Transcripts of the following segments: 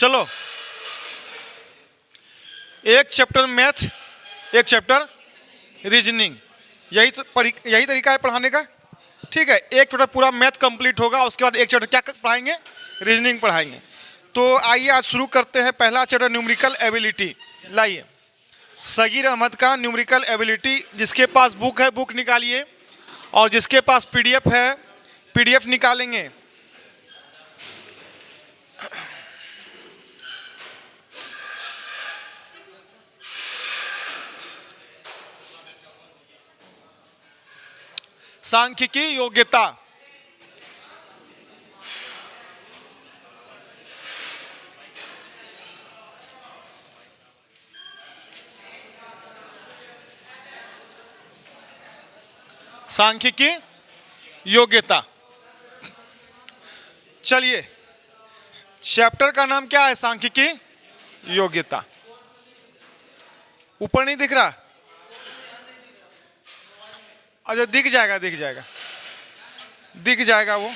चलो, एक chapter math, एक चैप्टर रीजनिंग, यही तरीका है पढ़ाने का। ठीक है, एक चैप्टर पूरा मैथ कंप्लीट होगा, उसके बाद एक चैप्टर क्या पढ़ाएंगे, रीजनिंग पढ़ाएंगे। तो आइए आज शुरू करते हैं। पहला चैप्टर न्यूमेरिकल एबिलिटी। लाइए, सगीर अहमद का न्यूमेरिकल एबिलिटी। जिसके पास बुक है बुक निकालिए, और जिसके पास पीडीएफ है पीडीएफ निकालेंगे। सांख्यिकी योग्यता। सांख्यिकी योग्यता। चलिए, चैप्टर का नाम क्या है, सांख्यिकी योग्यता। ऊपर नहीं दिख रहा? अच्छा, दिख जाएगा वो।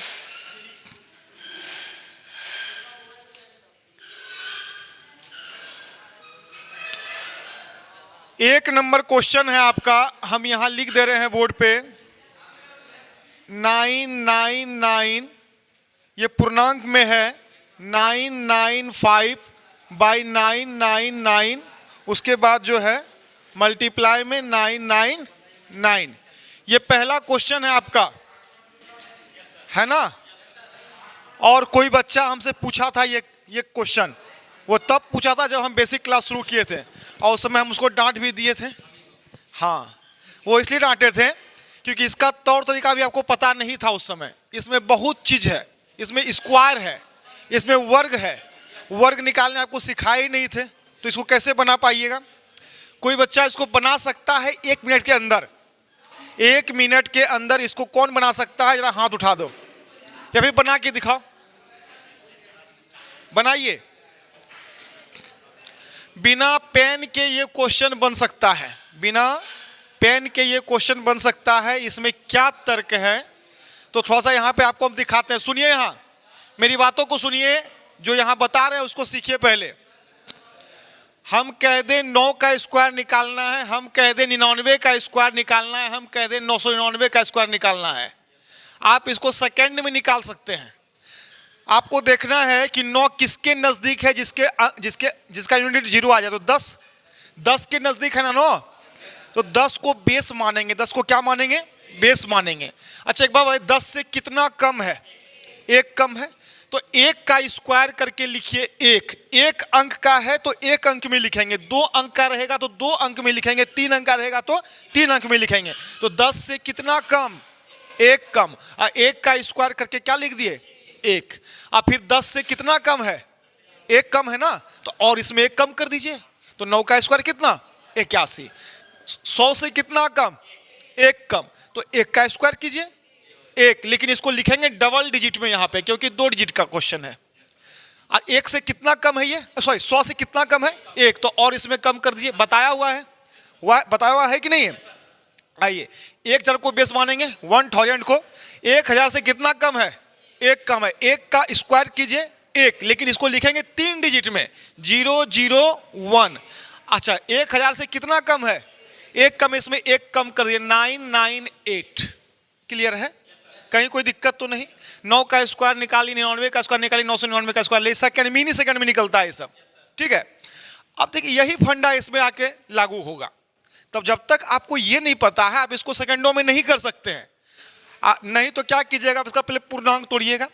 एक नंबर क्वेश्चन है आपका, हम यहां लिख दे रहे हैं बोर्ड पे 999, ये पूर्णांक में है 995/999, उसके बाद जो है मल्टीप्लाई में 999। ये पहला क्वेश्चन है आपका, है ना। और कोई बच्चा हमसे पूछा था ये क्वेश्चन, वो तब पूछा था जब हम बेसिक क्लास शुरू किए थे, और उस समय हम उसको डांट भी दिए थे। हाँ, वो इसलिए डांटे थे क्योंकि इसका तौर तरीका भी आपको पता नहीं था उस समय। इसमें बहुत चीज है, इसमें स्क्वायर है, इसमें वर्ग है, वर्ग निकालने आपको सिखाए ही नहीं थे, तो इसको कैसे बना पाइएगा। कोई बच्चा इसको बना सकता है 1 मिनट के अंदर। 1 मिनट के अंदर इसको कौन बना सकता है, जरा हाथ उठा दो, या फिर बना के दिखाओ। बनाइए। बिना पेन के ये क्वेश्चन बन सकता है, बिना पेन के ये क्वेश्चन बन सकता है। इसमें क्या तर्क है, तो थोड़ा सा यहाँ पे आपको हम दिखाते हैं। सुनिए, यहाँ मेरी बातों को सुनिए, जो यहाँ बता रहे हैं उसको सीखिए। पहले हम कह दें 9 का स्क्वायर निकालना है, हम कह दें 99 का स्क्वायर निकालना है, हम कह दें 999 का स्क्वायर निकालना है। आप इसको सेकंड में निकाल सकते हैं। आपको देखना है कि 9 किसके नजदीक है, जिसका यूनिट 0 आ जाए। तो 10 के नजदीक है ना 9, तो 10 को बेस मानेंगे। 10 को क्या मानेंगे, बेस मानेंगे। अच्छा, एक बात भाई, 10 से कितना कम है, 1 कम है, तो 1 का स्क्वायर करके लिखिए। 1 अंक का है तो 1 अंक में लिखेंगे, 2 अंक का रहेगा तो 2 अंक में लिखेंगे, 3 अंक का रहेगा तो 3 अंक में लिखेंगे। तो 10 से कितना कम, 1 कम। 1 का स्क्वायर करके क्या लिख दिए, 1। अब फिर 10 से कितना कम है, 1 कम है ना, तो और इसमें 1 कम कर दीजिए। तो 9 का स्क्वायर कितना, 81। 100 से कितना कम, 1 कम, तो 1 का स्क्वायर कीजिए 1। लेकिन इसको लिखेंगे डबल डिजिट में यहाँ पे, क्योंकि 2 डिजिट का क्वेश्चन है। और 1 से कितना कम है ये, सॉरी 100 से कितना कम है, 1, तो और इसमें कम कर दीजिए। बताया हुआ है कि नहीं है। आइए, 1000 को बेस मानेंगे, 1000 को। 1000 से कितना कम है, 1 कम है, 1 का स्क्वायर कीजिए 1, लेकिन इसको लिखेंगे 3 डिजिट में, 001। अच्छा, 1000 से कितना कम है, 1 कम, इसमें 1 कम कर दिए, 998। क्लियर है, कहीं कोई दिक्कत तो नहीं। 9 का स्क्वायर निकाली, 99 का स्क्वायर निकाली, 999 का स्क्वायर, सेकंड मिनी सेकंड में निकलता है ये सब। ठीक है, अब देखिए यही फंडा इसमें आके लागू होगा। तब जब तक आपको ये नहीं पता है, आप इसको सेकंडों में नहीं कर सकते हैं। नहीं तो क्या कीजिएगा, इसका पहले पूर्णांक तोड़िएगा,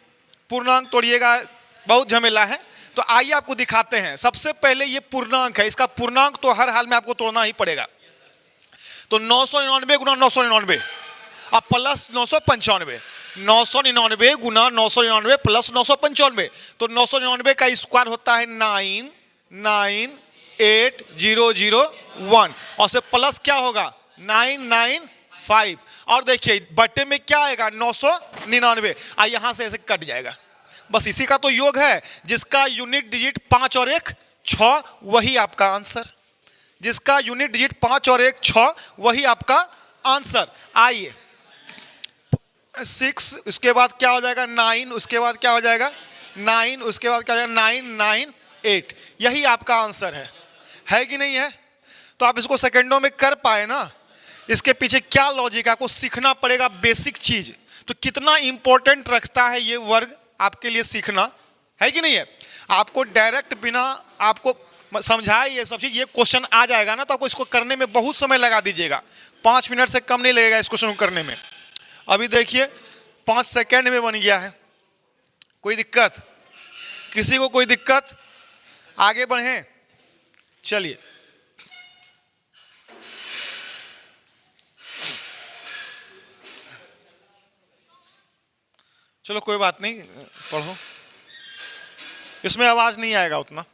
बहुत झमेला है। तो आइए आपको दिखाते हैं। सबसे पहले ये पूर्णांक है, इसका पूर्णांक तो हर हाल में आपको तोड़ना ही पड़ेगा। तो 999 गुना 999 अब प्लस 995, 999 गुना 999 प्लस 995। तो 999 का स्क्वायर होता है 998,001, और से प्लस क्या होगा 995। और देखिए बट्टे में क्या आएगा 999, यहां से ऐसे कट जाएगा। बस इसी का तो योग है। जिसका यूनिट डिजिट 5 और 1 6, वही आपका आंसर। जिसका यूनिट डिजिट 5 और 1 6, वही आपका आंसर। आइए 6, उसके बाद क्या हो जाएगा 9, उसके बाद क्या हो जाएगा 9, उसके बाद क्या हो जाएगा 9 9 8। यही आपका आंसर है कि नहीं है? तो आप इसको सेकंडों में कर पाए ना, इसके पीछे क्या लॉजिक है आपको सीखना पड़ेगा, बेसिक चीज। तो कितना इंपॉर्टेंट रखता है ये वर्ग आपके लिए सीखना, है कि नहीं है? आपको डायरेक्ट बिना आपको समझाए ये सब चीज, ये क्वेश्चन आ जाएगा ना, तो आपको इसको करने में बहुत समय लगा दीजिएगा, 5 मिनट से कम नहीं लगेगा इस क्वेश्चन को करने में। अभी देखिए 5 सेकेंड में बन गया है। कोई दिक्कत? किसी को कोई दिक्कत? आगे बढ़े, चलिए। चलो कोई बात नहीं, पढ़ो। इसमें आवाज नहीं आएगा उतना,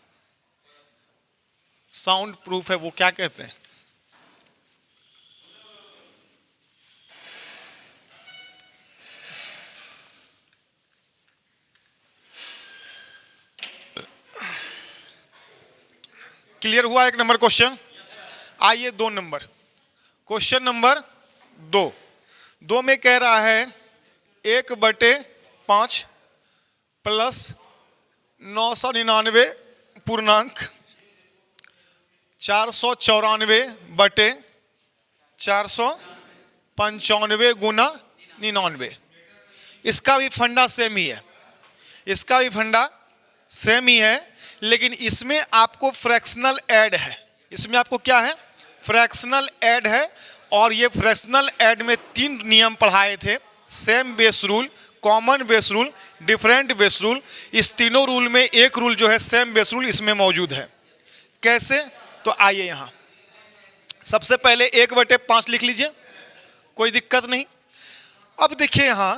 साउंड प्रूफ है, वो क्या कहते हैं, क्लियर हुआ? 1 नंबर क्वेश्चन। आइए 2 नंबर क्वेश्चन, नंबर 2 में कह रहा है 1/5 प्लस 999 पूर्णांक 494/495 गुना 99। इसका भी फंडा सेम ही है, इसका भी फंडा सेम ही है, लेकिन इसमें आपको फ्रैक्शनल ऐड है। इसमें आपको क्या है? फ्रैक्शनल ऐड है। और ये फ्रैक्शनल ऐड में 3 नियम पढ़ाए थे, same base rule, common base rule, different base rule. इस तीनों रूल में एक रूल जो है सेम बेस रूल इसमें मौजूद है। कैसे? तो आइए यहां सबसे पहले 1/5 लिख लीजिए, कोई दिक्कत नहीं। अब देखिए यहां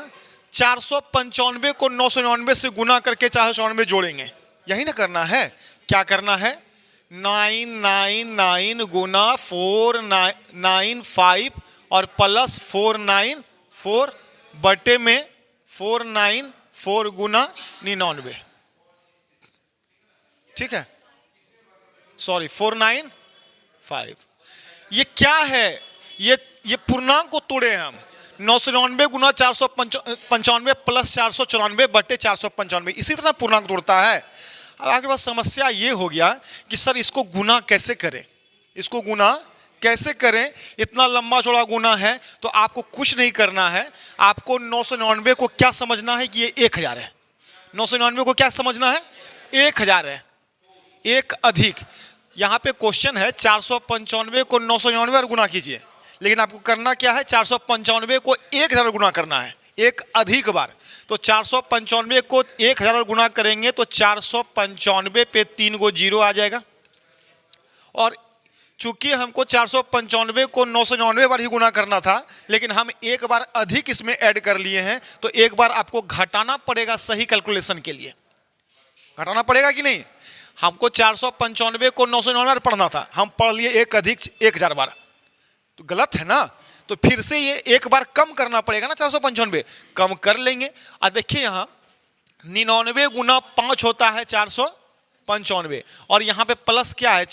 495 को 999 से गुना करके 494 जोड़ेंगे, यही ना करना है। क्या करना है? 999 गुना 495 और प्लस 494 बटे में 494 गुना 99। ठीक है, सॉरी 495। ये क्या है? ये पूर्णांक को तोड़े हम। 999 गुना 495 प्लस 494 बटे 495, इसी तरह पूर्णांक तोड़ता है। अब आपके पास समस्या ये हो गया कि सर इसको गुना कैसे करें, इसको गुना कैसे करें? इतना लंबा चौड़ा गुना है, तो आपको कुछ नहीं करना है। आपको 999 को क्या समझना है कि ये 1000 है। 999 को क्या समझना है? 1000 है। एक अधिक, यहां पे क्वेश्चन है 495 को 999 बार गुना कीजिए, लेकिन आपको करना क्या है? 495 को 1000 गुना करना है, एक अधिक बार। तो 495 को 1000 गुना करेंगे तो 495 पे 3 को 0 आ जाएगा। और चूंकि हमको 495 को 999 बार ही गुना करना था, लेकिन हम एक बार अधिक इसमें ऐड कर लिए हैं, तो एक बार आपको घटाना पड़ेगा सही कैलकुलेशन के लिए। घटाना पड़ेगा कि नहीं? हमको 495 को 999 बार पढ़ना था, हम पढ़ लिए एक अधिक 1000 बार, तो गलत है ना। तो फिर से ये एक बार कम करना पड़ेगा ना, 495 कम कर लेंगे। और देखिए यहां 99 गुना 5 होता है 495, और यहां पे प्लस क्या है?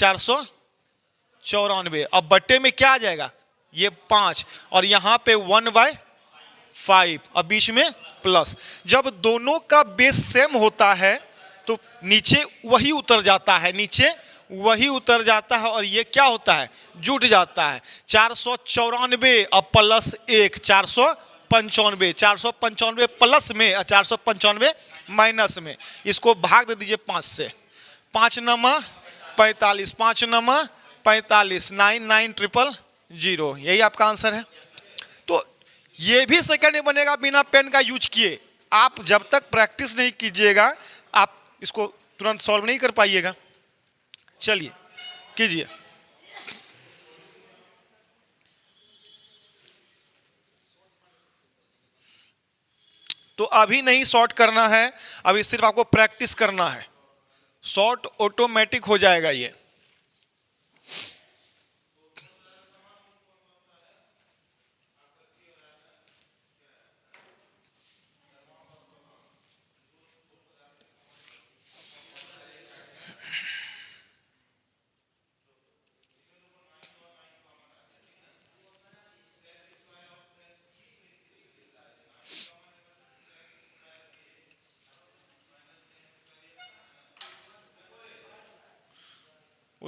494। अब बट्टे में क्या आ जाएगा? ये 5, और यहां पे 1/5 और बीच में प्लस। जब दोनों का बेस सेम होता है तो नीचे वही उतर जाता है, नीचे वही उतर जाता है, और ये क्या होता है? जुट जाता है। 494 और प्लस 1 495, 495 प्लस में और 495 माइनस में, इसको भाग दे दीजिए 5 से। 5 नमा 45, 5 नमा 45, 99000, यही आपका आंसर है। तो ये भी सेकंड में बनेगा बिना पेन का यूज किए। आप जब तक प्रैक्टिस नहीं कीजिएगा आप इसको तुरंत सॉल्व नहीं कर पाइएगा। चलिए कीजिए। तो अभी नहीं शॉर्ट करना है, अभी सिर्फ आपको प्रैक्टिस करना है, शॉर्ट ऑटोमेटिक हो जाएगा ये।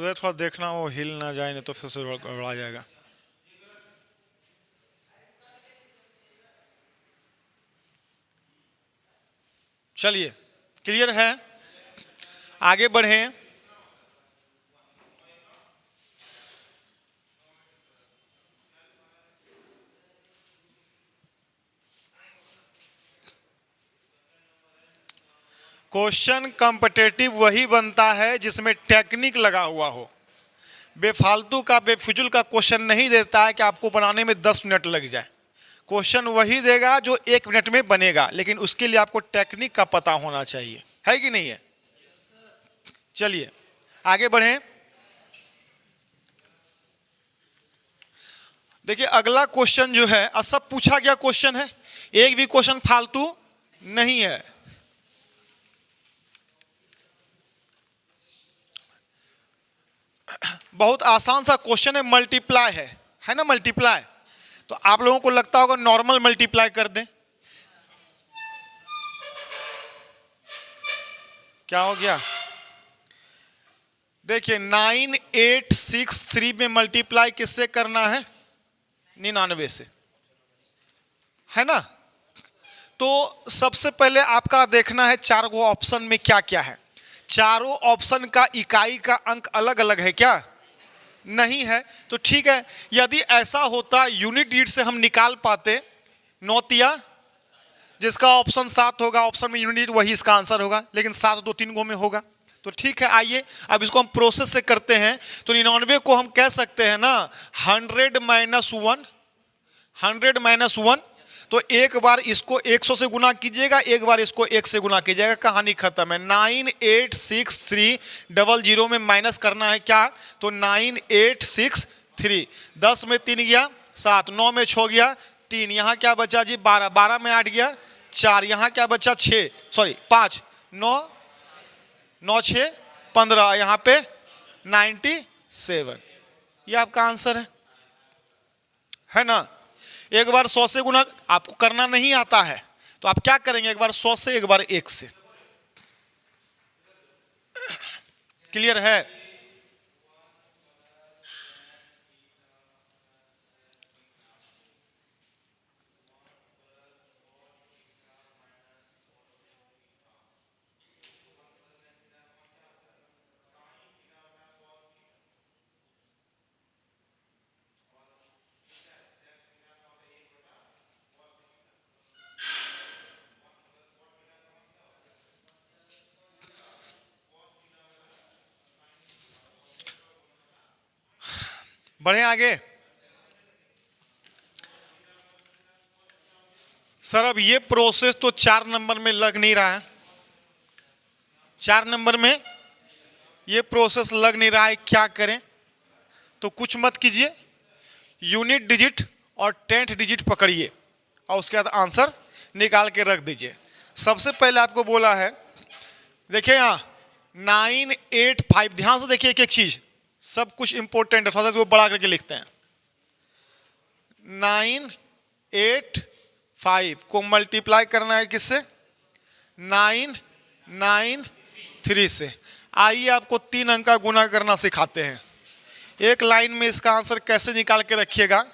उधर थोड़ा देखना वो हिल ना जाए, नहीं तो फिर से गड़बड़ा जाएगा। चलिए, क्लियर है, आगे बढ़ें। क्वेश्चन कॉम्पिटिटिव वही बनता है जिसमें टेक्निक लगा हुआ हो। बेफालतू का बेफिजुल का क्वेश्चन नहीं देता है कि आपको बनाने में 10 मिनट लग जाए। क्वेश्चन वही देगा जो 1 मिनट में बनेगा, लेकिन उसके लिए आपको टेक्निक का पता होना चाहिए, है कि नहीं है। चलिए आगे बढ़ें। देखिए अगला क्वेश्चन जो है, सब पूछा गया क्वेश्चन है, एक भी क्वेश्चन फालतू नहीं है। बहुत आसान सा क्वेश्चन है, मल्टीप्लाई है ना, मल्टीप्लाई। तो आप लोगों को लगता होगा नॉर्मल मल्टीप्लाई कर दें, क्या हो गया। देखिए 9863 में मल्टीप्लाई किससे करना है, 99 से, है ना। तो सबसे पहले आपका देखना है चारों ऑप्शन में क्या क्या है। चारों ऑप्शन का इकाई का अंक अलग अलग है क्या, नहीं है। तो ठीक है, यदि ऐसा होता यूनिट डिजिट से हम निकाल पाते, 9 जिसका ऑप्शन 7 होगा, ऑप्शन में यूनिट डिजिट वही इसका आंसर होगा, लेकिन 7 2 3 गो में होगा। तो ठीक है, आइए अब इसको हम प्रोसेस से करते हैं। तो 99 को हम कह सकते हैं ना 100 - 1। तो एक बार इसको 100 से गुना कीजिएगा, एक बार इसको 1 से गुना कीजिएगा, कहानी खत्म है। 986300 में माइनस करना है क्या, तो 9863, 10 में 3 गया 7, 9 में 6 गया 3, यहाँ क्या बचा जी 12, 12 में 8 गया 4, यहाँ क्या बचा 5, 9 9 6 15, यहाँ पे 97। ये आपका आंसर है ना। एक बार 100 से गुना आपको करना नहीं आता है, तो आप क्या करेंगे, एक बार 100 से, एक बार 1 से। क्लियर है। बढ़े आगे। सर अब ये प्रोसेस तो 4 नंबर में लग नहीं रहा है, 4 नंबर में ये प्रोसेस लग नहीं रहा है, क्या करें। तो कुछ मत कीजिए, यूनिट डिजिट और 10th डिजिट पकड़िए और उसके बाद आंसर निकाल के रख दीजिए। सबसे पहले आपको बोला है, देखिए यहाँ 985, ध्यान से देखिए एक एक चीज, सब कुछ इंपॉर्टेंट है, थोड़ा सा वो बड़ा करके लिखते हैं। 985 को मल्टीप्लाई करना है किससे, 993 से। आइए आपको 3 अंक का गुना करना सिखाते हैं। एक लाइन में इसका आंसर कैसे निकाल के रखिएगा।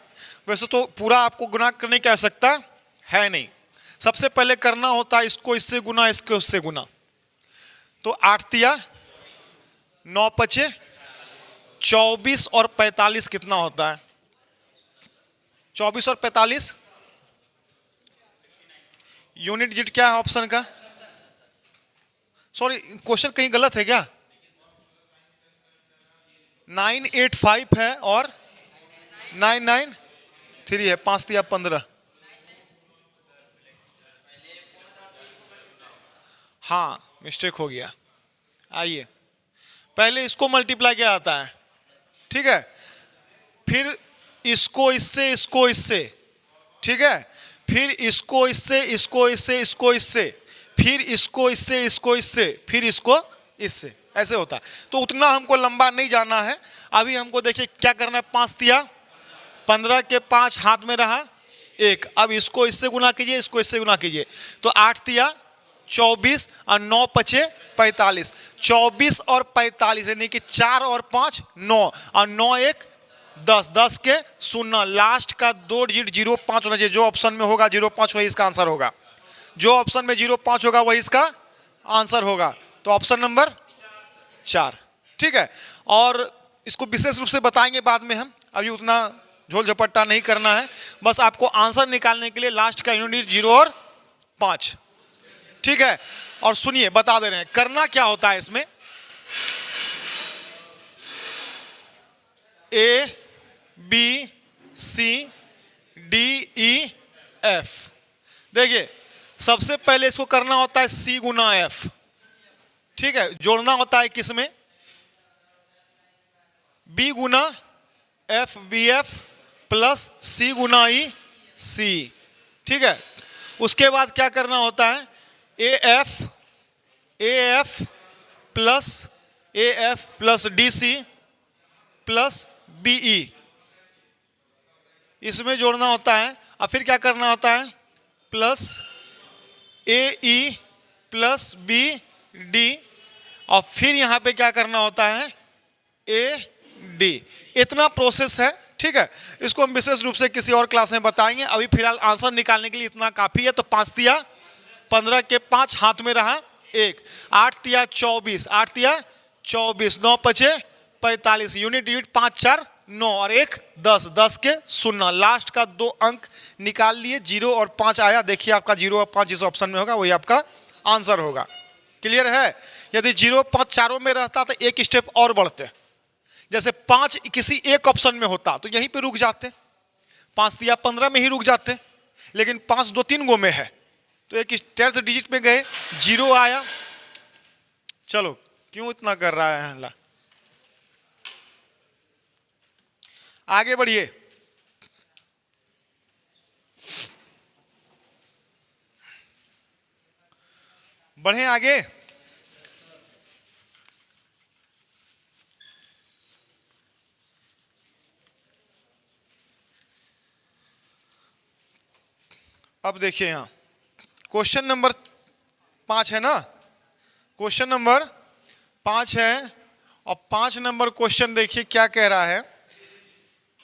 वैसे तो पूरा आपको गुना करने की आवश्यकता है नहीं, सबसे पहले करना होता है इसको इससे गुना, इसको उससे गुना। तो 8 तिया 9 पचे 24 और 45 कितना होता है, 24 और 45। यूनिट डिजिट क्या है ऑप्शन का, सॉरी क्वेश्चन कहीं गलत है क्या, 985 है और 993 है, 5 तिया 15। हाँ मिस्टेक हो गया। आइए पहले इसको मल्टीप्लाई किया जाता है, ठीक है, फिर इसको इससे, इसको इससे, ठीक है, फिर इसको इससे, इसको इससे, इसको इससे, फिर इसको इससे, इसको इससे, फिर इसको इससे, ऐसे होता है। तो उतना हमको लंबा नहीं जाना है। अभी हमको देखिए क्या करना है, 5 तिया 15 के 5 हाथ में रहा 1। अब इसको इससे गुना कीजिए, इसको इससे गुना कीजिए, तो 8 तिया 24 और 9 पचे 45, 24 और 45 यानी कि 4 और 5 9 और 9 1 10, 10 के 0, लास्ट का 2 डिजिट 05 होना चाहिए। जो ऑप्शन में होगा 05 वही इसका आंसर होगा। जो ऑप्शन में 05 होगा वही इसका आंसर होगा। तो ऑप्शन नंबर 4, ठीक है। और इसको विशेष रूप से बताएंगे बाद में हम, अभी उतना झोल झपट्टा नहीं करना है। बस आपको आंसर निकालने के लिए लास्ट का यूनिट 0 और 5, ठीक है। और सुनिए, बता दे रहे हैं करना क्या होता है इसमें। A B C D E F, देखिए सबसे पहले इसको करना होता है C गुना F, ठीक है। जोड़ना होता है किसमें, B गुना F BF प्लस C गुना E C, ठीक है। उसके बाद क्या करना होता है, AF plus DC plus BE, इसमें जोड़ना होता है। और फिर क्या करना होता है, प्लस AE प्लस BD, और फिर यहां पे क्या करना होता है, AD। इतना प्रोसेस है, ठीक है। इसको हम विशेष रूप से किसी और क्लास में बताएंगे। अभी फिलहाल आंसर निकालने के लिए इतना काफी है। तो 5 तिया 15 के 5 हाथ में रहा 1, 8 तिया 24, 8 तिया 24, 9 पचे 45, यूनिट डिजिट 5 4 9 और 1 10, 10 के 0, लास्ट का 2 अंक निकाल लिए, 0 और 5 आया। देखिए आपका 0 और 5 जिस ऑप्शन में होगा वही आपका आंसर होगा। क्लियर है। यदि 0 5 चारों में रहता तो एक स्टेप और बढ़ते, जैसे 5 किसी एक ऑप्शन में होता तो यहीं पे रुक जाते, 5 तिया 15 में ही रुक जाते। लेकिन 5 2 3 गो में है तो एक 10th डिजिट में गए, 0 आया। चलो क्यों इतना कर रहा है हल्ला, आगे बढ़िए। बढ़े आगे। अब देखिए यहां क्वेश्चन नंबर 5 है ना, क्वेश्चन नंबर 5 है। और 5 नंबर क्वेश्चन देखिए क्या कह रहा है,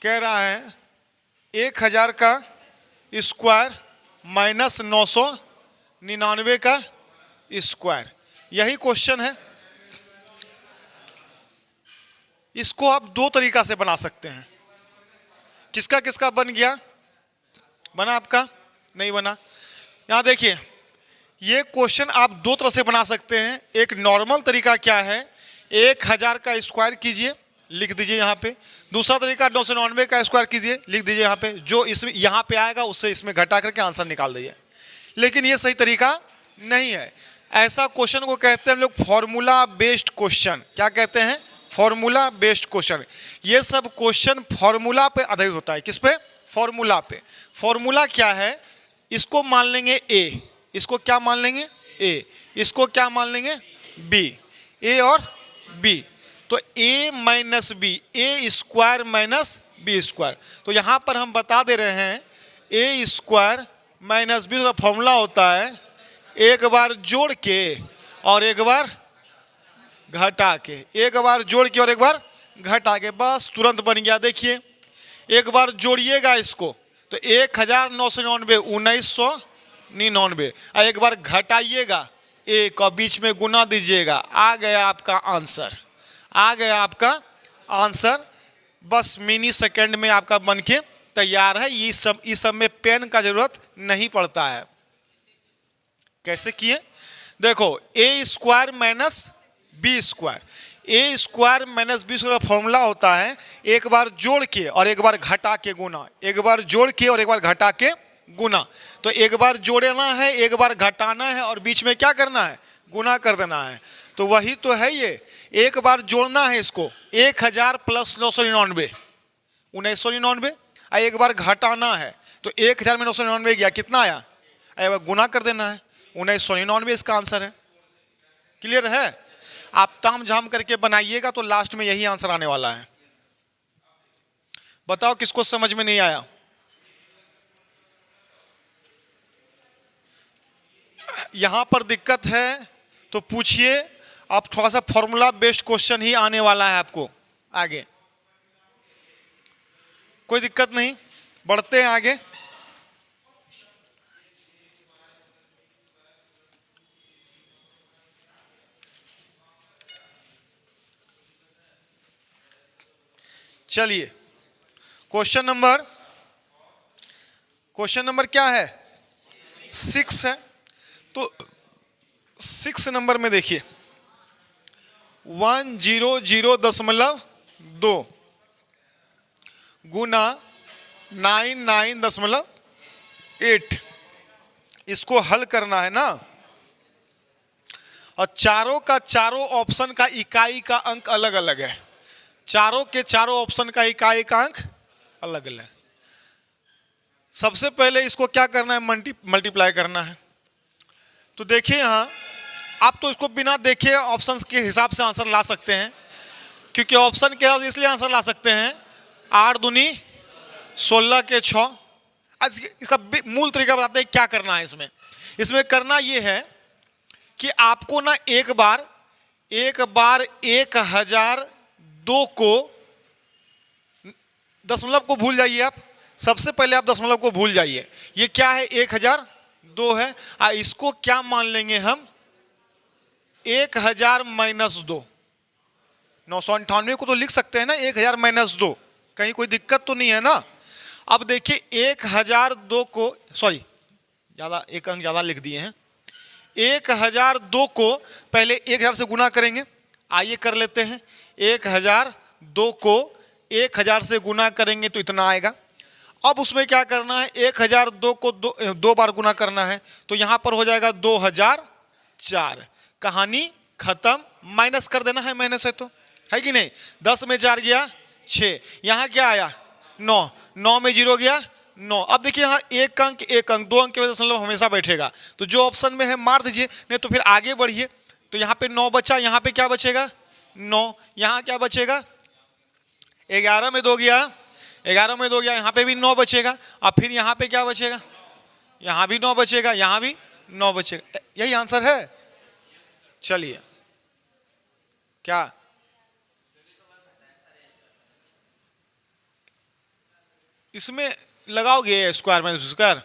कह रहा है 1000 का स्क्वायर माइनस 999 का स्क्वायर, यही क्वेश्चन है। इसको आप 2 तरीका से बना सकते हैं। किसका किसका बन गया, बना आपका, नहीं बना। यहां देखिए ये क्वेश्चन आप 2 तरह से बना सकते हैं। एक नॉर्मल तरीका क्या है, 1000 का स्क्वायर कीजिए, लिख दीजिए यहाँ पे। दूसरा तरीका 999 का स्क्वायर कीजिए, लिख दीजिए यहाँ पे। जो इसमें यहाँ पे आएगा उससे इसमें घटा करके आंसर निकाल दीजिए। लेकिन ये सही तरीका नहीं है। ऐसा क्वेश्चन को कहते हैं हम लोग फॉर्मूला बेस्ड क्वेश्चन। क्या कहते हैं, फॉर्मूला बेस्ड क्वेश्चन। ये सब क्वेश्चन फॉर्मूला पे आधारित होता है। किस पे, फॉर्मूला पे। फॉर्मूला क्या है, इसको मान लेंगे ए, इसको क्या मान लेंगे ए, इसको क्या मान लेंगे बी, ए और बी। तो a minus B, A square minus B square. तो यहां पर हम बता दे रहे हैं ए स्क्वायर माइनस बी का फॉर्मूला होता है एक बार जोड़ के और एक बार घटा के, एक बार जोड़ के और एक बार घटा के, बस तुरंत बन गया। देखिए एक बार जोड़िएगा इसको तो 1999 1999, और एक बार घटाइएगा एक और बीच में गुना दीजिएगा, आ गया आपका आंसर, आ गया आपका आंसर। बस मिनी सेकंड में आपका बनके तैयार है। ये सब में पेन का जरूरत नहीं पड़ता है। कैसे किए, देखो ए स्क्वायर माइनस बी स्क्वायर, ए स्क्वायर माइनस बी स्क्वायर का फॉर्मूला होता है एक बार जोड़ के और एक बार घटा के गुना, एक बार जोड़ के और एक बार घटा के गुना। तो एक बार जोड़ना है, एक बार घटाना है और बीच में क्या करना है, गुना कर देना है। तो वही तो है ये, एक बार जोड़ना है इसको 1000 प्लस 999 1999, और एक बार घटाना है तो 1000 में 999 गया, कितना आया, एक बार गुना कर देना है 1999, इसका आंसर है। क्लियर है। आप ताम झाम करके बनाइएगा तो लास्ट में यही आंसर आने वाला है। बताओ किसको समझ में नहीं आया। यहां पर दिक्कत है तो पूछिए, अब थोड़ा सा फॉर्मूला बेस्ड क्वेश्चन ही आने वाला है आपको आगे, कोई दिक्कत नहीं, बढ़ते हैं आगे। चलिए क्वेश्चन नंबर क्या है? 6 है। तो 6 नंबर में देखिए 100.2 गुना 99.8, इसको हल करना है ना। और चारों का चारों ऑप्शन का इकाई का अंक अलग अलग है, चारों के चारों ऑप्शन का इकाई का अंक अलग अलग। सबसे पहले इसको क्या करना है? मल्टीप्लाई करना है। तो देखिए यहां आप तो इसको बिना देखे ऑप्शंस के हिसाब से आंसर ला सकते हैं, क्योंकि ऑप्शन के इसलिए आंसर ला सकते हैं 8 दूनी 16 के 6। आज इसका मूल तरीका बताते हैं क्या करना है। इसमें करना यह है कि आपको ना एक बार 1002 को दशमलव को भूल जाइए। आप सबसे पहले आप दशमलव को भूल जाइए। ये क्या है? 1002 है। इसको क्या मान लेंगे हम? 1000 माइनस 2। 998 को तो लिख सकते हैं ना 1000 माइनस 2, कहीं कोई दिक्कत तो नहीं है ना। अब देखिए 1002 को, सॉरी ज्यादा एक अंक ज्यादा लिख दिए हैं। 1002 को पहले 1000 से गुना करेंगे। आइए कर लेते हैं। 1002 को 1000 से गुना करेंगे तो इतना आएगा। अब उसमें क्या करना है? 1002 को दो बार गुना करना है, तो यहां पर हो जाएगा 2004। कहानी खत्म। माइनस कर देना है महीने से, तो है कि नहीं। 10 में 4 गया 6, यहां क्या आया 9, 9 में 0 गया 9। अब देखिए यहाँ एक अंक 2 अंक के वजह से हमेशा बैठेगा, तो जो ऑप्शन में है मार दीजिए, नहीं तो फिर आगे बढ़िए। तो यहाँ पे 9 बचा, यहाँ पे क्या बचेगा 9, यहाँ क्या बचेगा 11 में 2 गया 11 में 2 गया, यहाँ पे भी 9 बचेगा। अब फिर यहाँ पे क्या बचेगा? यहाँ भी 9 बचेगा, यहाँ भी 9 बचेगा। यही आंसर है। चलिए क्या इसमें लगाओगे स्क्वायर माइनस स्क्वायर?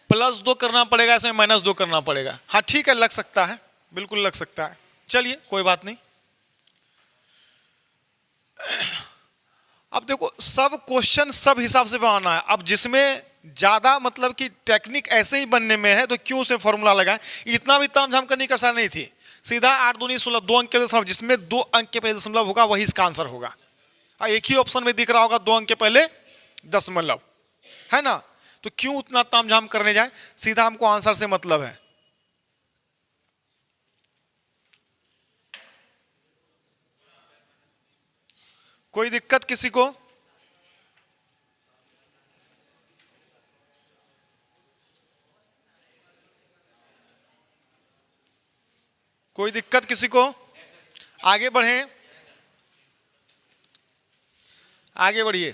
+2 करना पड़ेगा, इसमें -2 करना पड़ेगा। हाँ ठीक है, लग सकता है, बिल्कुल लग सकता है। चलिए कोई बात नहीं। अब देखो सब क्वेश्चन सब हिसाब से बनाना है। अब जिसमें ज्यादा मतलब कि टेक्निक ऐसे ही बनने में है तो क्यों उसे फॉर्मूला लगाएं? इतना भी तामझाम करने की आवश्यकता नहीं थी। सीधा 8 दूनी 16, 2 अंक के दशमलव, जिसमें 2 अंक के पहले दशमलव होगा वही इसका आंसर होगा। एक ही ऑप्शन में दिख रहा होगा 2 अंक के पहले दशमलव, है ना। तो क्यों उतना तामझाम करने जाए, सीधा हमको आंसर से मतलब है। कोई दिक्कत किसी को? कोई दिक्कत किसी को? आगे बढ़ें, आगे बढ़िए।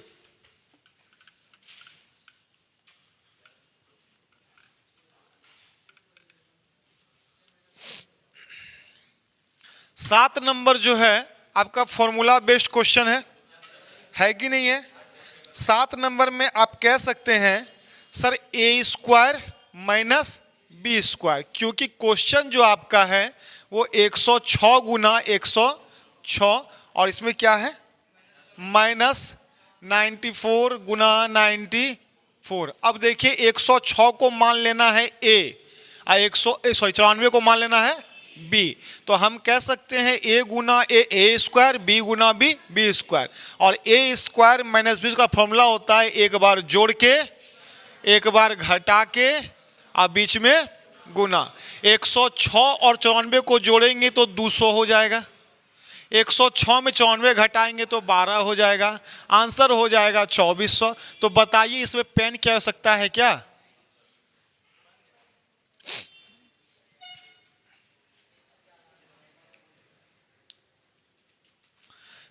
सात नंबर जो है आपका फॉर्मूला बेस्ड क्वेश्चन है कि नहीं है? 7 नंबर में आप कह सकते हैं सर a² माइनस b², क्योंकि क्वेश्चन जो आपका है वो 106 गुना 106, और इसमें क्या है -94 गुना 94। अब देखिए 106 को मान लेना है a, 94 को मान लेना है b। तो हम कह सकते हैं a Guna a² b Guna b² और a² माइनस b का फॉर्मूला होता है एक बार जोड़ के एक बार घटा के और बीच में गुना। 106 और 94 को जोड़ेंगे तो 200 हो जाएगा, 106 में 94 घटाएंगे तो 12 हो जाएगा, आंसर हो जाएगा 2400। तो बताइए इसमें पेन की आवश्यकता है क्या?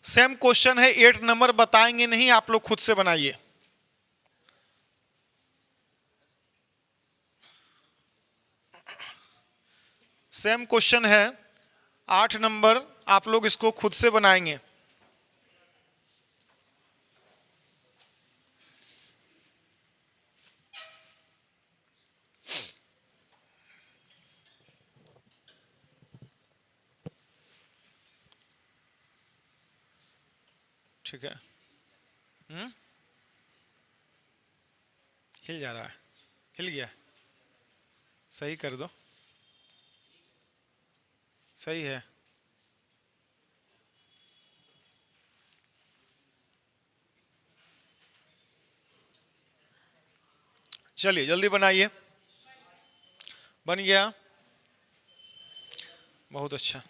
सेम क्वेश्चन है 8 नंबर, बताएंगे नहीं, आप लोग खुद से बनाइए। सेम क्वेश्चन है 8 नंबर, आप लोग इसको खुद से बनाएंगे। ठीक है। हिल जा रहा है, हिल गया, सही कर दो, सही है। चलिए जल्दी बनाइए। बन गया, बहुत अच्छा।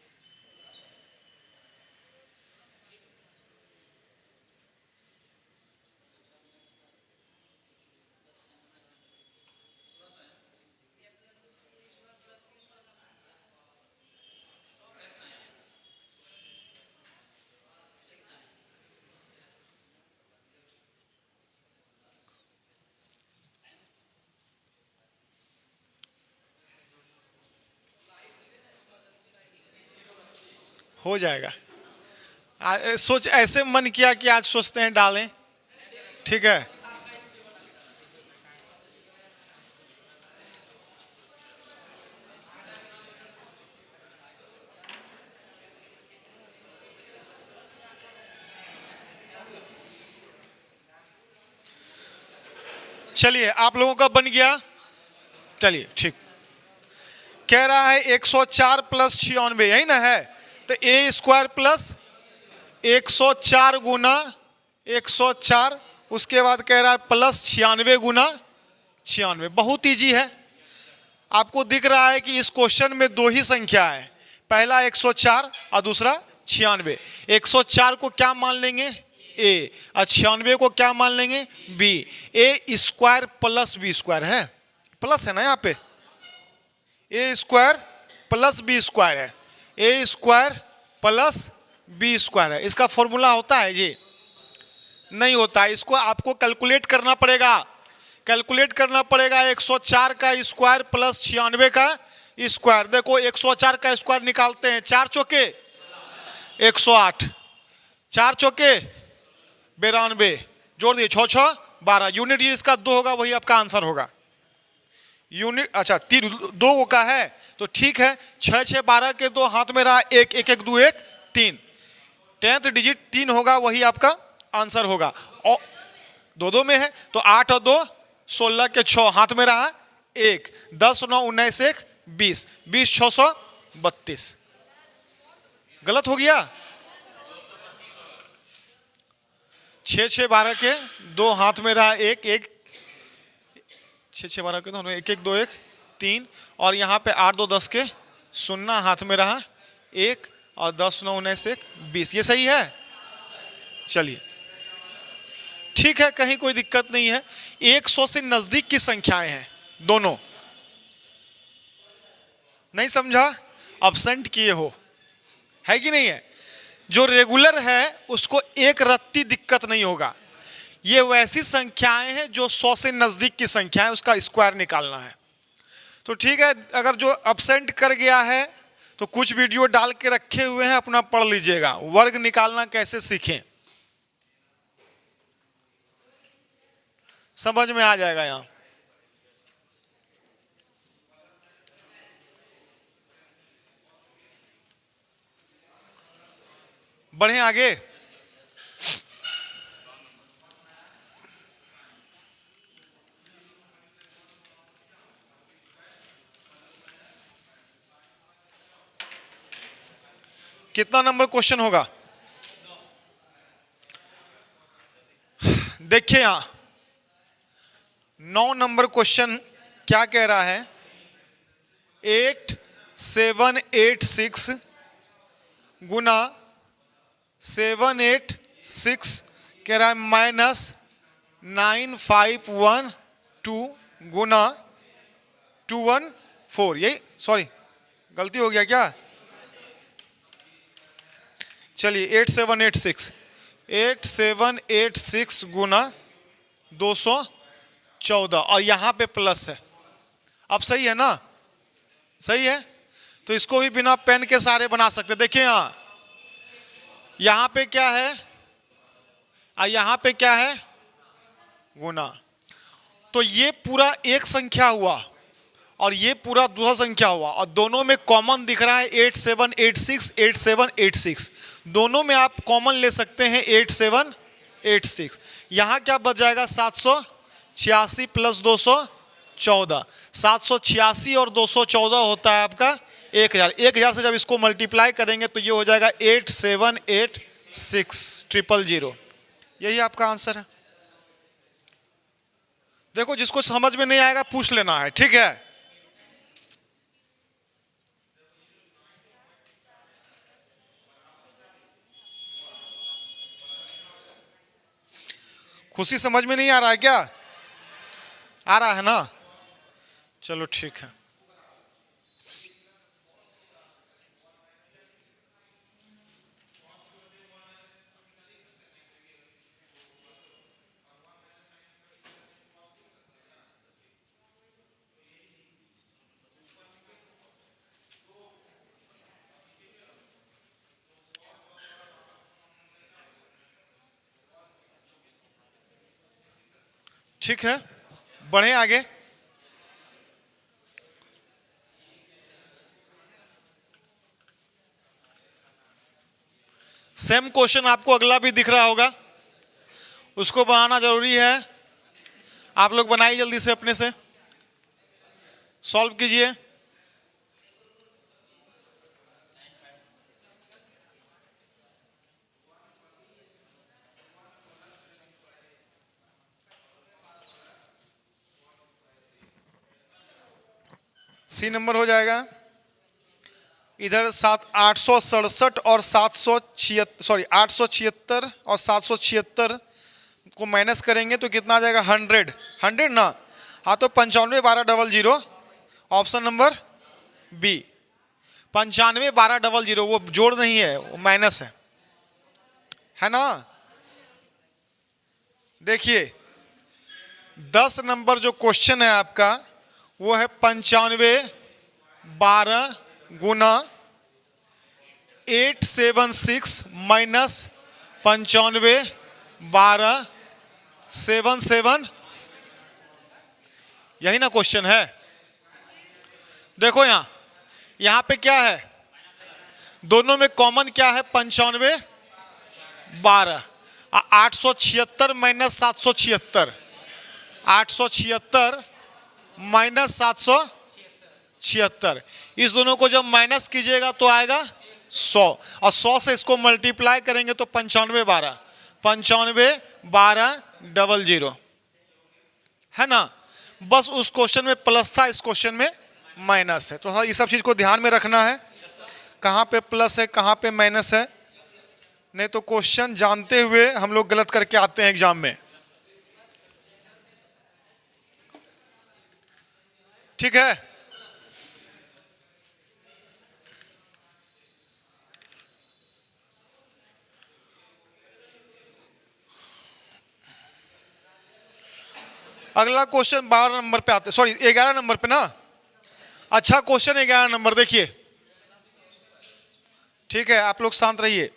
हो जाएगा। सोच ऐसे मन किया कि आज सोचते हैं डालें, ठीक है। चलिए आप लोगों का बन गया। चलिए ठीक, कह रहा है 104 प्लस 96, यही ना है। तो ए स्क्वायर प्लस 104 गुना 104, उसके बाद कह रहा है प्लस 96 गुना 96। बहुत इजी है। आपको दिख रहा है कि इस क्वेश्चन में दो ही संख्या है, पहला 104 और दूसरा 96। 104 को क्या मान लेंगे, ए, और 96 को क्या मान लेंगे, B. A square plus B square है, प्लस है ना यहाँ पे, ए स्क्वायर प्लस बी स्क्वायर है। ए स्क्वायर प्लस बी स्क्वायर है, इसका फॉर्मूला होता है जी, नहीं होता। इसको आपको कैलकुलेट करना पड़ेगा, कैलकुलेट करना पड़ेगा। 104 का स्क्वायर प्लस 96 का स्क्वायर। देखो 104 का स्क्वायर निकालते हैं, 4 चौके 108, 4 चौके 92, जोड़ दिए 6 6 12। यूनिट इसका 2 होगा, वही आपका आंसर होगा। यूनिट अच्छा 2 का है तो ठीक है। 6 6 12 के 2 हाथ में रहा, 1 1 1 2 1 3, 10th डिजिट 3 होगा, वही आपका आंसर होगा। और 2 2 में है तो 8 और 2 16 के 6 हाथ में रहा, 1 10 9 19 1 20, 20 632। गलत हो गया। 6 6 12 के 2 हाथ में रहा, 1 1 6 6 12 के 2 1 1 2 1 3, और यहाँ पे 8 2 10 के 0 हाथ में रहा, 1 और 10 9 19 1 20। ये सही है। चलिए ठीक है, कहीं कोई दिक्कत नहीं है। 100 से नजदीक की संख्याएं हैं दोनों, नहीं समझा, अब्सेंट किए हो, है कि नहीं है। जो रेगुलर है उसको एक रत्ती दिक्कत नहीं होगा। ये वैसी संख्याएं हैं जो 100 से नजदीक की संख्या है, उसका स्क्वायर निकालना है। तो ठीक है, अगर जो अब्सेंट कर गया है तो कुछ वीडियो डाल के रखे हुए हैं, अपना पढ़ लीजिएगा, वर्ग निकालना कैसे सीखें, समझ में आ जाएगा। यहां बढ़े आगे। कितना नंबर क्वेश्चन होगा, देखिए यहां 9 नंबर क्वेश्चन क्या कह रहा है। 8786 गुना 786 कह रहा है माइनस 9512 गुना 214। यही, सॉरी गलती हो गया क्या। चलिए 8786 गुना 214, और यहां पे प्लस है। अब सही है ना, सही है। तो तो इसको भी बिना पेन के सहारे बना सकते। देखिए यहां पे क्या है और यहां पे क्या है, गुना। तो ये पूरा एक संख्या हुआ और ये पूरा दूसरा संख्या हुआ, और दोनों में कॉमन दिख रहा है 8786, 8786। दोनों में आप कॉमन ले सकते हैं 8786। यहां क्या बच जाएगा, 786 प्लस 214। 786 और 214 होता है आपका 1000। 1000 से जब इसको मल्टीप्लाई करेंगे तो ये हो जाएगा 8786,000। यही आपका आंसर है। देखो जिसको समझ में नहीं आएगा पूछ लेना है, ठीक है। खुशी समझ में नहीं आ रहा है क्या? आ रहा है ना, चलो ठीक है। ठीक है, बढ़े आगे। सेम क्वेश्चन आपको अगला भी दिख रहा होगा, उसको बनाना जरूरी है। आप लोग बनाइए जल्दी से, अपने से सॉल्व कीजिए। सी नंबर हो जाएगा। इधर 867 और 876 और 776 को माइनस करेंगे तो कितना आ जाएगा, 100 ना। हाँ तो 95 12 00, ऑप्शन नंबर बी। 95 12 00 वो जोड़ नहीं है, वो माइनस है ना। देखिए 10 नंबर जो क्वेश्चन है आपका वो है 95 12 गुना 876 माइनस 95 12 77। यही ना क्वेश्चन है। देखो यहां पे क्या है, दोनों में कॉमन क्या है, 95 12। 876 माइनस 776, 876 माइनस 776। इस दोनों को जब माइनस कीजिएगा तो आएगा 100, और 100 से इसको मल्टीप्लाई करेंगे तो 95 12 00 है ना। बस उस क्वेश्चन में प्लस था, इस क्वेश्चन में माइनस है। तो ये सब चीज को ध्यान में रखना है, कहां पे प्लस है कहां पे माइनस है, नहीं तो क्वेश्चन जानते हुए हम लोग गलत करके आते हैं एग्जाम में। ठीक है, अगला क्वेश्चन 12 नंबर पे आते, सॉरी 11 नंबर पे ना। अच्छा क्वेश्चन 11 नंबर देखिए, ठीक है, आप लोग शांत रहिए।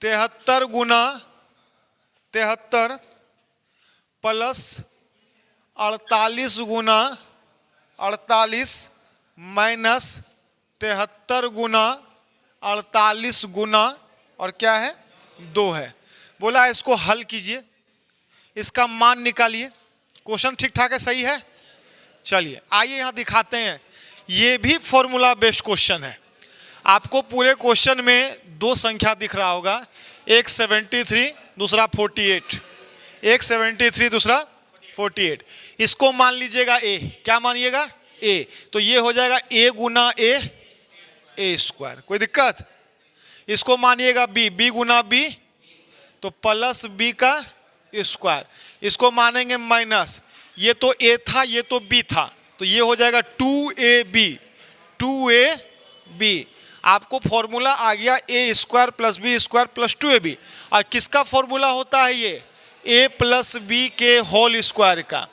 73 गुना 73 प्लस 48 गुना 48 माइनस 73 गुना 48 गुना और क्या है 2 है। बोला इसको हल कीजिए, इसका मान निकालिए। क्वेश्चन ठीक ठाक है, सही है। चलिए आइए यहां दिखाते हैं। ये भी फॉर्मूला बेस्ड क्वेश्चन है। आपको पूरे क्वेश्चन में 2 संख्या दिख रहा होगा, एक 73 दूसरा 48, एक 73 दूसरा 48। इसको मान लीजिएगा ए, क्या मानिएगा ए, तो ये हो जाएगा ए गुना ए स्क्वायर, कोई दिक्कत। इसको मानिएगा बी, बी गुना बी तो प्लस बी का स्क्वायर। इसको मानेंगे माइनस, ये तो ए था ये तो बी था, तो ये हो जाएगा 2ab, 2ab। आपको फॉर्मूला आ गया a square plus B square plus 2ab। और किसका फॉर्मूला होता है ये, ए प्लस बी के होल स्क्वायर का,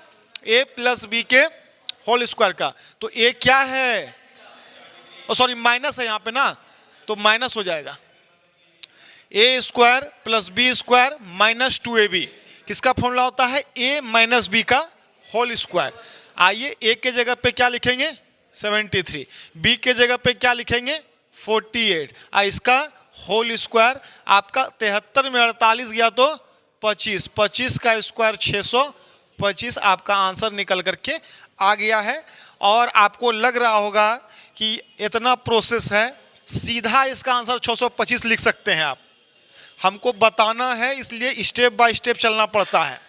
ए प्लस बी के होल स्क्वायर का, तो ए क्या है, सॉरी माइनस है यहाँ पे ना, तो माइनस हो जाएगा। A square plus B square minus 2ab, किसका फॉर्मूला होता है, ए माइनस बी का होल स्क्वायर। आइए ए के जगह पे क्या लिखेंगे 73, बी के जगह पे क्या लिखेंगे 48, इसका होल स्क्वायर। आपका 73 में 48 गया तो 25, 25 का स्क्वायर 625, आपका आंसर निकल करके आ गया है। और आपको लग रहा होगा कि इतना प्रोसेस है, सीधा इसका आंसर 625 लिख सकते हैं आप, हमको बताना है इसलिए स्टेप बाय स्टेप चलना पड़ता है।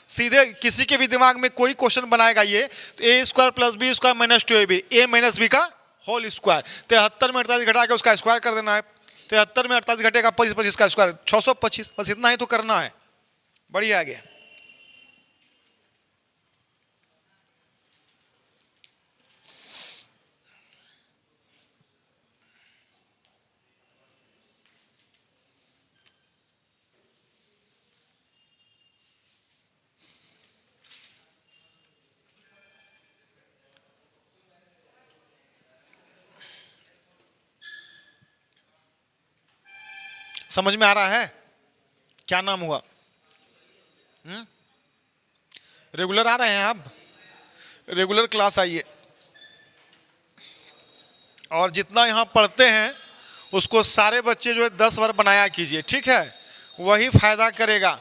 सीधे किसी के भी दिमाग में कोई क्वेश्चन बनाएगा ये, तो a square plus B square minus 2ab, a minus B का होल स्क्वायर। 73 में 48 घटा के उसका स्क्वायर कर देना है, 73 में 48 घटेगा 25, 25 का स्क्वायर 625, बस इतना ही तो करना है। बढ़िया आगे। समझ में आ रहा है, क्या नाम हुआ, रेगुलर आ रहे हैं आप, रेगुलर क्लास आइए, और जितना यहाँ पढ़ते हैं उसको सारे बच्चे जो है 10 बार बनाया कीजिए, ठीक है, वही फायदा करेगा।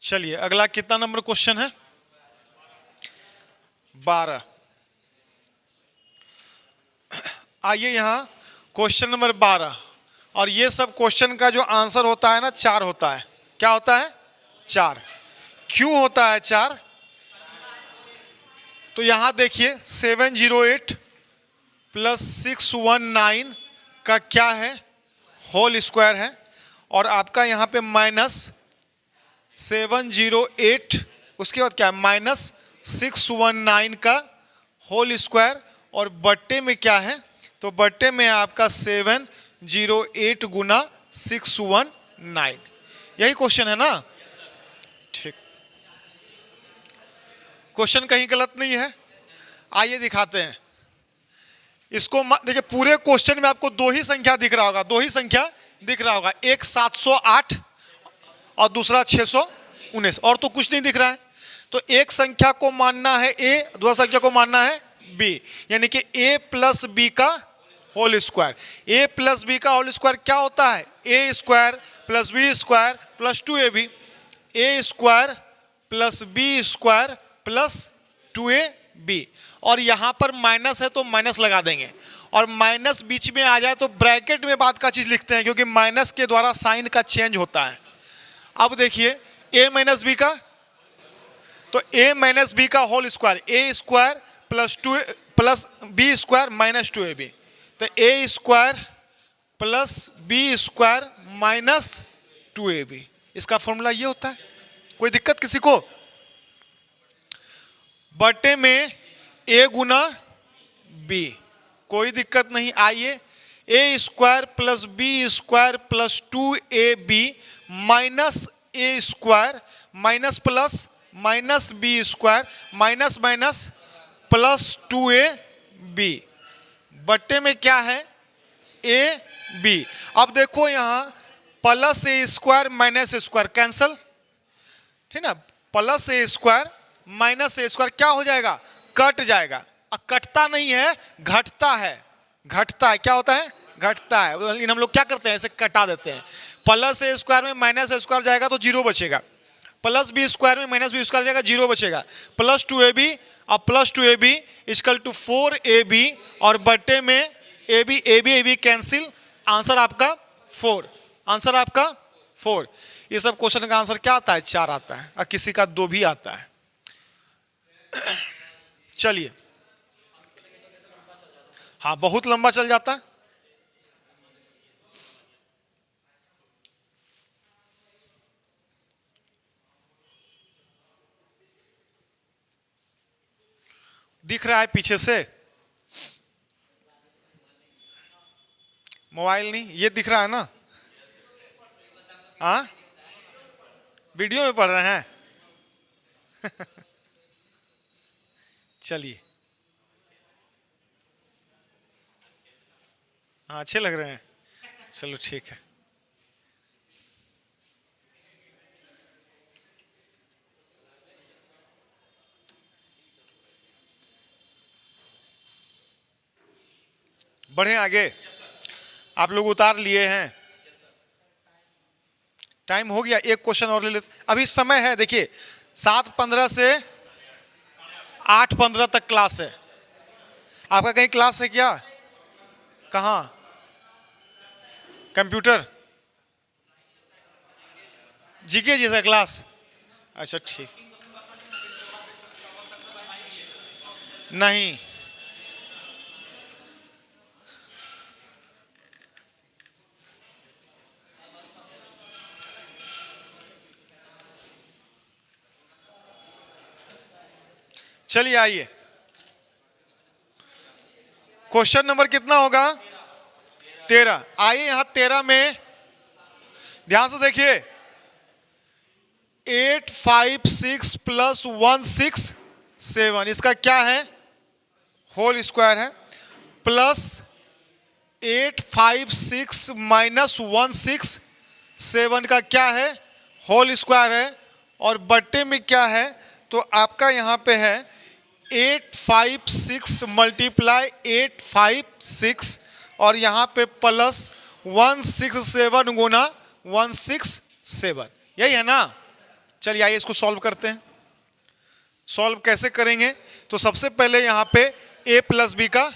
चलिए अगला कितना नंबर क्वेश्चन है, 12। आइए यहाँ क्वेश्चन नंबर 12, और ये सब क्वेश्चन का जो आंसर होता है ना 4 होता है। क्या होता है 4। क्यों होता है 4, तो यहाँ देखिए 708 प्लस 619 का क्या है, होल स्क्वायर है, और आपका यहाँ पे माइनस 708, उसके बाद क्या है माइनस 619 का होल स्क्वायर, और बट्टे में क्या है, तो बट्टे में आपका 708 गुना 619, यही क्वेश्चन है ना। ठीक, क्वेश्चन कहीं गलत नहीं है। आइए दिखाते हैं इसको। देखिए पूरे क्वेश्चन में आपको दो ही संख्या दिख रहा होगा, दो ही संख्या दिख रहा होगा, एक 708 और दूसरा 619, और तो कुछ नहीं दिख रहा है। तो एक संख्या को मानना है ए, दूसरा संख्या को मानना है बी, यानी कि ए प्लस बी का whole square. A plus b का होल स्क्वायर क्या होता है, ए square plus B square plus 2ab, a square plus B square plus 2ab, और यहां पर माइनस है तो माइनस लगा देंगे, और माइनस बीच में आ जाए तो ब्रैकेट में बाद का चीज लिखते हैं, क्योंकि माइनस के द्वारा साइन का चेंज होता है। अब देखिए a माइनस बी का, तो a माइनस बी का होल स्क्वायर, ए square plus B square minus 2ab, तो a square plus B square minus 2ab, इसका फॉर्मूला ये होता है। कोई दिक्कत किसी को, बटे में a गुना b, कोई दिक्कत नहीं। आइए a square plus B square plus 2ab minus a square minus plus minus B square minus minus plus 2ab, बट्टे में क्या है ए बी। अब देखो यहां plus A square minus a square cancel, ठीक ना, plus A square minus a square क्या हो जाएगा, कट जाएगा। अब कटता नहीं है, घटता है, घटता है, क्या होता है घटता है, लेकिन हम लोग क्या करते हैं इसे कटा देते हैं। प्लस ए स्क्वायर में माइनस ए स्क्वायर जाएगा तो 0 बचेगा, प्लस बी स्क्वायर में माइनस बी स्क्वायर जाएगा 0 बचेगा, प्लस 2ab, अब plus 2ab equal to 4ab, और बटे में ab कैंसिल, आंसर आपका 4, आंसर आपका 4। ये सब क्वेश्चन का आंसर क्या आता है 4 आता है, और किसी का 2 भी आता है। चलिए हाँ बहुत लंबा चल जाता है, दिख रहा है पीछे से? मोबाइल नहीं, ये दिख रहा है ना? हाँ, वीडियो में पढ़ रहे हैं। चलिए, हाँ अच्छे लग रहे हैं, चलो ठीक है। बढ़े आगे, आप लोग उतार लिए हैं? टाइम हो गया, एक क्वेश्चन और ले लेते, अभी समय है। देखिए 7:15 से 8:15 तक क्लास है। आपका कहीं क्लास है क्या? कहाँ? कंप्यूटर जीके जैसा क्लास? अच्छा ठीक, नहीं चलिए आइए, क्वेश्चन नंबर कितना होगा? 13। आइए यहां 13 में ध्यान से देखिए, 856 + 167 इसका क्या है? होल स्क्वायर है। प्लस 856 - 167 का क्या है? होल स्क्वायर है। और बट्टे में क्या है? तो आपका यहां पे है 856 × 856 और यहां पे प्लस 167 गुना 167, यही है ना? चलिए आइए इसको सॉल्व करते हैं। सॉल्व कैसे करेंगे? तो सबसे पहले यहां पे a + b का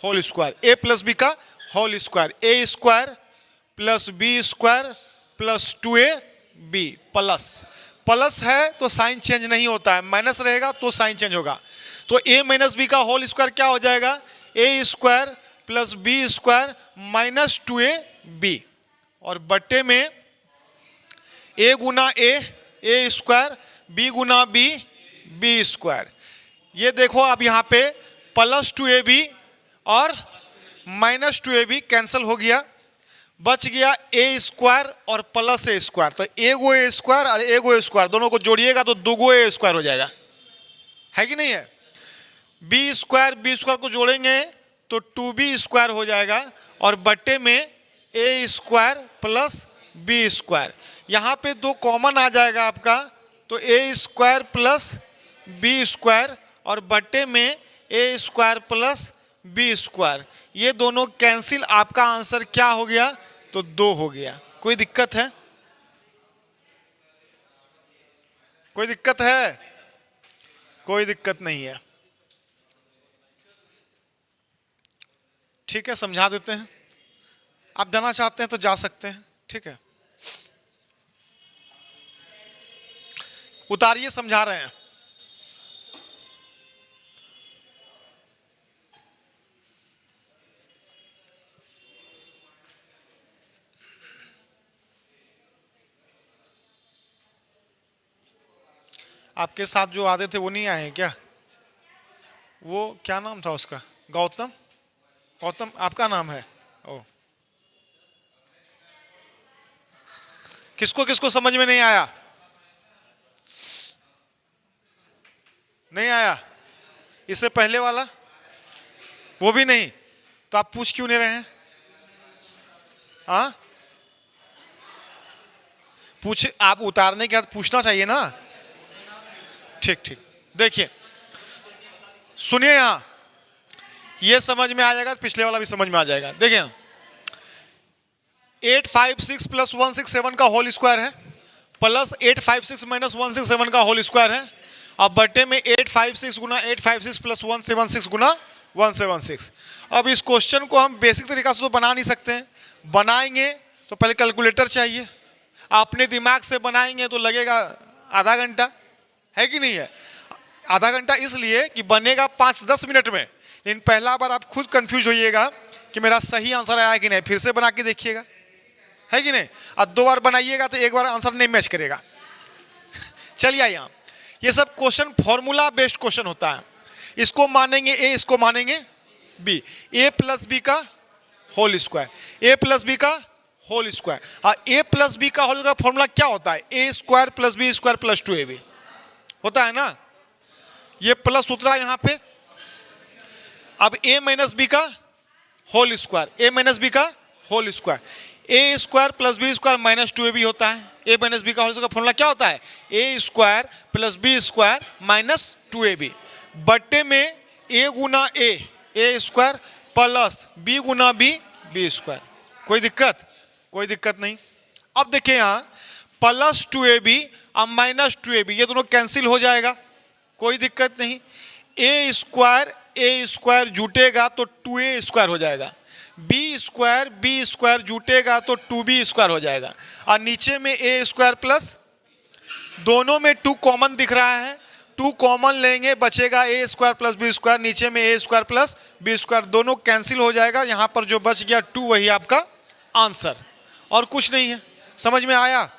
होल स्क्वायर, a + b का whole square, a² + b² + 2ab plus है तो साइन चेंज नहीं होता है, माइनस रहेगा तो साइन चेंज होगा। तो a - b का होल स्क्वायर क्या हो जाएगा? a² + b² - 2ab और बट्टे में a Guna a² b Guna b² ये देखो अब यहाँ पे + 2ab और -2ab कैंसिल हो गया, बच गया a² और प्लस a²। तो एगो a² और एगो a² दोनों को जोड़िएगा तो 2गो a² हो जाएगा, है कि नहीं है? b² को जोड़ेंगे तो 2b² हो जाएगा और बट्टे में a² + b²। यहाँ पे 2 कॉमन आ जाएगा आपका, तो a² + b² और बट्टे में a² + b²। ये दोनों कैंसिल, आपका आंसर क्या हो गया? तो 2 हो गया। कोई दिक्कत है? कोई दिक्कत है? कोई दिक्कत नहीं है, ठीक है, समझा देते हैं। आप जाना चाहते हैं तो जा सकते हैं, ठीक है। उतारिए, समझा रहे हैं। आपके साथ जो आते थे वो नहीं आए हैं क्या? वो क्या नाम था उसका? गौतम? गौतम आपका नाम है? ओ, किसको किसको समझ में नहीं आया? नहीं आया? इससे पहले वाला वो भी नहीं? तो आप पूछ क्यों नहीं रहे हैं? हाँ, पूछे, आप उतारने के बाद पूछना चाहिए ना। ठीक ठीक, देखिए सुनिए, यहां ये समझ में आ जाएगा, पिछले वाला भी समझ में आ जाएगा। देखिए 856 + 167 का होल स्क्वायर है, प्लस 856 - 167 का होल स्क्वायर है। अब बट्टे में 856 गुना 856 + 176 गुना 176। अब इस क्वेश्चन को हम बेसिक तरीका से तो बना नहीं सकते हैं, बनाएंगे तो पहले कैलकुलेटर चाहिए। अपने दिमाग से बनाएंगे तो लगेगा आधा घंटा, है कि नहीं है? आधा घंटा इसलिए कि बनेगा 5-10 मिनट में, लेकिन पहला बार आप खुद कंफ्यूज होइएगा कि मेरा सही आंसर आया कि नहीं, फिर से बना के देखिएगा, है कि नहीं? अब 2 बार बनाइएगा तो एक बार आंसर नहीं मैच करेगा। चलिए यहाँ, ये सब क्वेश्चन फॉर्मूला बेस्ड क्वेश्चन होता है। इसको मानेंगे ए, इसको मानेंगे बी। ए प्लस बी का whole square, a plus b का whole square. A plus b का होल का फॉर्मूला क्या होता है? ए square plus B square plus 2ab होता है ना। ये प्लस उतरा यहां पे। अब ए माइनस बी का whole square, A minus B का होल स्क्वायर, ए square plus B square minus 2ab होता है। ए माइनस बी का होल स्क्वायर का फॉर्मूला क्या होता है? ए square plus B square minus 2ab बट्टे में ए गुना ए स्क्वायर प्लस बी गुना बी स्क्वायर। कोई दिक्कत? कोई दिक्कत नहीं। अब देखिए यहां प्लस 2ab अब माइनस 2ab, ये दोनों कैंसिल हो जाएगा, कोई दिक्कत नहीं। ए स्क्वायर जुटेगा तो 2a स्क्वायर हो जाएगा, बी स्क्वायर जुटेगा तो 2b स्क्वायर हो जाएगा, और नीचे में ए स्क्वायर प्लस, दोनों में 2 कॉमन दिख रहा है, 2 कॉमन लेंगे बचेगा ए स्क्वायर प्लस बी स्क्वायर, नीचे में ए स्क्वायर प्लस बी स्क्वायर, दोनों कैंसिल हो जाएगा। यहां पर जो बच गया 2 वही आपका आंसर, और कुछ नहीं है। समझ में आया?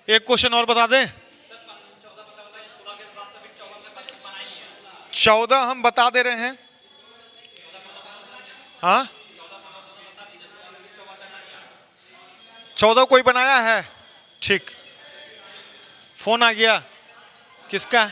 एक क्वेश्चन और बता दें। 14 हम बता दे रहे हैं। हाँ 14 कोई बनाया है? ठीक, फोन आ गया, किसका?